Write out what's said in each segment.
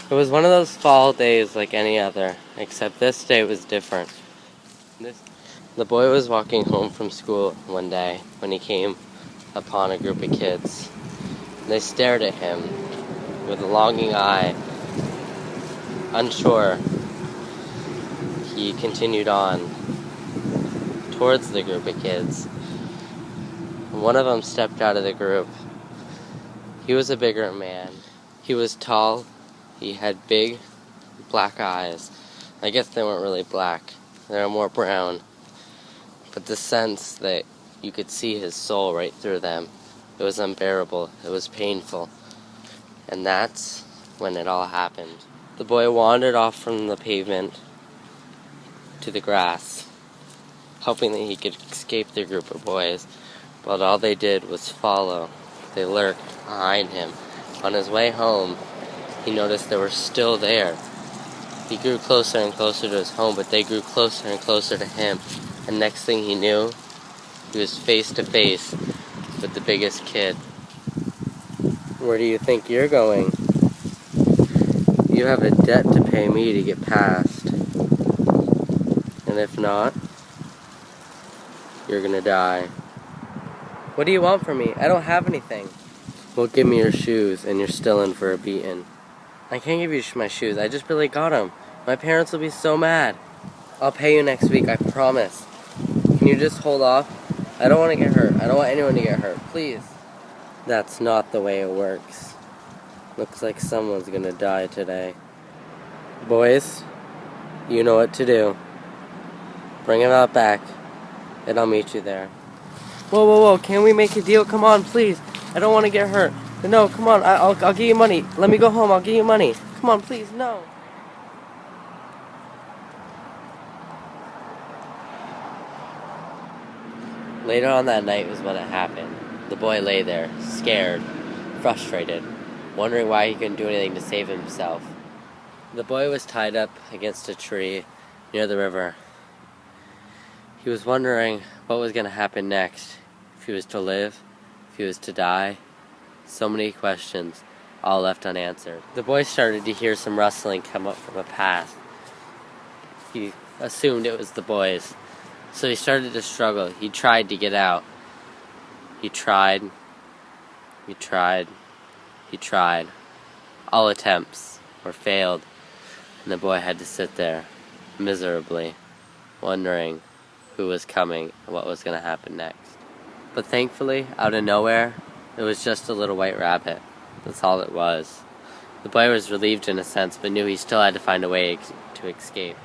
It was one of those fall days like any other, except this day was different. The boy was walking home from school one day when he came upon a group of kids. They stared at him with a longing eye. Unsure, he continued on towards the group of kids. One of them stepped out of the group. He was a bigger man. He was tall. He had big black eyes. I guess they weren't really black. They were more brown. But the sense that you could see his soul right through them, it was unbearable. It was painful. And that's when it all happened. The boy wandered off from the pavement to the grass, hoping that he could escape the group of boys. But all they did was follow. They lurked behind him. On his way home, he noticed they were still there. He grew closer and closer to his home, but they grew closer and closer to him. And next thing he knew, he was face to face with the biggest kid. Where do you think you're going? You have a debt to pay me to get past. And if not, you're gonna die. What do you want from me? I don't have anything. Well, give me your shoes, and you're still in for a beating. I can't give you my shoes. I just barely got them. My parents will be so mad. I'll pay you next week, I promise. Can you just hold off? I don't want to get hurt. I don't want anyone to get hurt. Please. That's not the way it works. Looks like someone's gonna die today. Boys, you know what to do. Bring him out back, and I'll meet you there. Whoa, can we make a deal? Come on, please. I don't want to get hurt. No, come on, I'll give you money. Let me go home, I'll give you money. Come on, please, no. Later on that night was when it happened. The boy lay there, scared, frustrated, wondering why he couldn't do anything to save himself. The boy was tied up against a tree near the river. He was wondering what was going to happen next, if he was to live, if he was to die. So many questions, all left unanswered. The boy started to hear some rustling come up from a path. He assumed it was the boys, so he started to struggle. He tried to get out. He tried. All attempts were failed, and the boy had to sit there, miserably, wondering who was coming and what was going to happen next. But thankfully, out of nowhere, it was just a little white rabbit. That's all it was. The boy was relieved in a sense, but knew he still had to find a way to escape.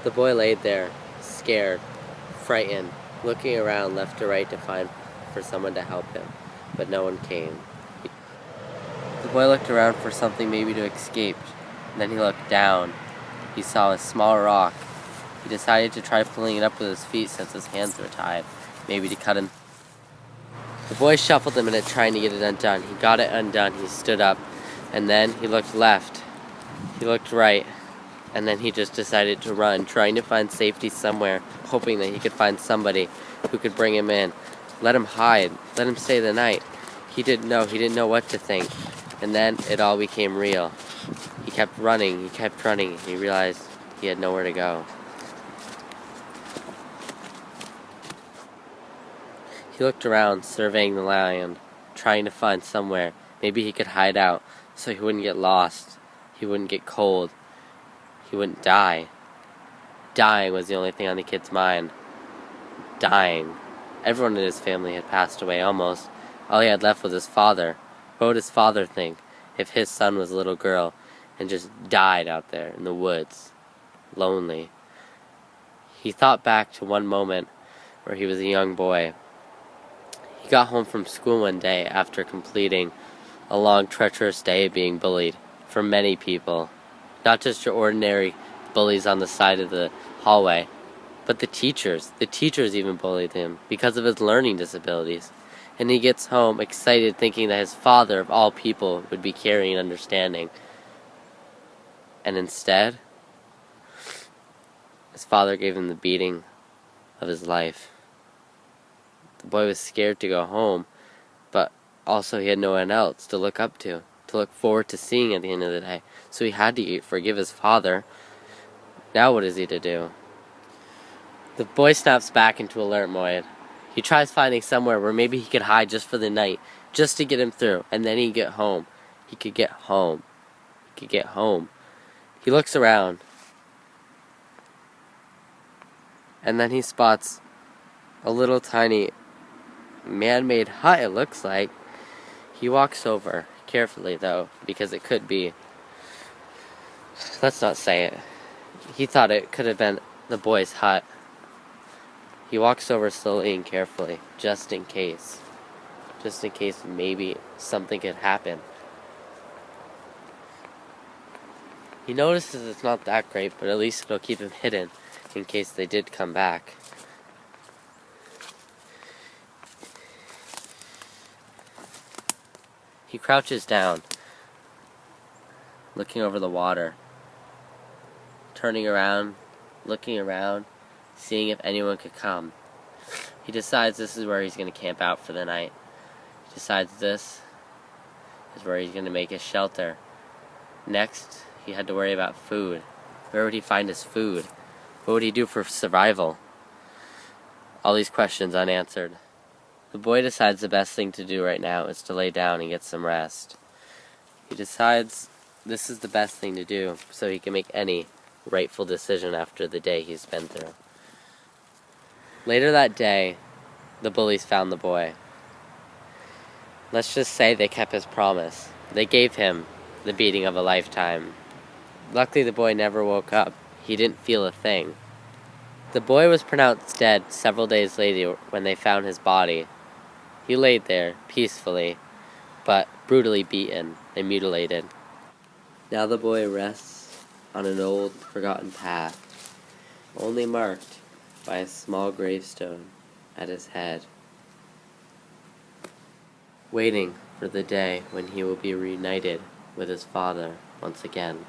The boy laid there, scared, frightened, looking around left to right to find for someone to help him, but no one came. The boy looked around for something maybe to escape. Then he looked down. He saw a small rock. He decided to try pulling it up with his feet since his hands were tied, maybe to cut him. The boy shuffled a minute trying to get it undone. He got it undone. He stood up, and then he looked left. He looked right, and then he just decided to run, trying to find safety somewhere, hoping that he could find somebody who could bring him in. Let him hide. Let him stay the night. He didn't know what to think. And then it all became real. He kept running, and he realized he had nowhere to go. He looked around, surveying the land, trying to find somewhere maybe he could hide out so he wouldn't get lost, he wouldn't get cold, he wouldn't die. Dying was the only thing on the kid's mind. Dying. Everyone in his family had passed away almost. All he had left was his father. What would his father think if his son was a little girl and just died out there in the woods, lonely? He thought back to one moment where he was a young boy. He got home from school one day after completing a long, treacherous day of being bullied for many people. Not just your ordinary bullies on the side of the hallway, but the teachers. The teachers even bullied him because of his learning disabilities. And he gets home excited, thinking that his father, of all people, would be caring and understanding. And instead, his father gave him the beating of his life. The boy was scared to go home, but also he had no one else to look up to to look forward to seeing at the end of the day. So he had to forgive his father. Now what is he to do? The boy snaps back into alert mode. He tries finding somewhere where maybe he could hide just for the night, just to get him through, and then he'd get home. He could get home. He could get home. He looks around, and then he spots a little tiny man-made hut, it looks like. He walks over, carefully though, because it could be, let's not say it. He thought it could have been the boy's hut. He walks over slowly and carefully, just in case. Just in case maybe something could happen. He notices it's not that great, but at least it'll keep him hidden in case they did come back. He crouches down, looking over the water, turning around, looking around, seeing if anyone could come. He decides this is where he's going to camp out for the night. He decides this is where he's going to make his shelter. Next, he had to worry about food. Where would he find his food? What would he do for survival? All these questions unanswered. The boy decides the best thing to do right now is to lay down and get some rest. He decides this is the best thing to do so he can make any rightful decision after the day he's been through. Later that day, the bullies found the boy. Let's just say they kept his promise. They gave him the beating of a lifetime. Luckily, the boy never woke up. He didn't feel a thing. The boy was pronounced dead several days later when they found his body. He laid there, peacefully, but brutally beaten and mutilated. Now the boy rests on an old, forgotten path, only marked by a small gravestone at his head, waiting for the day when he will be reunited with his father once again.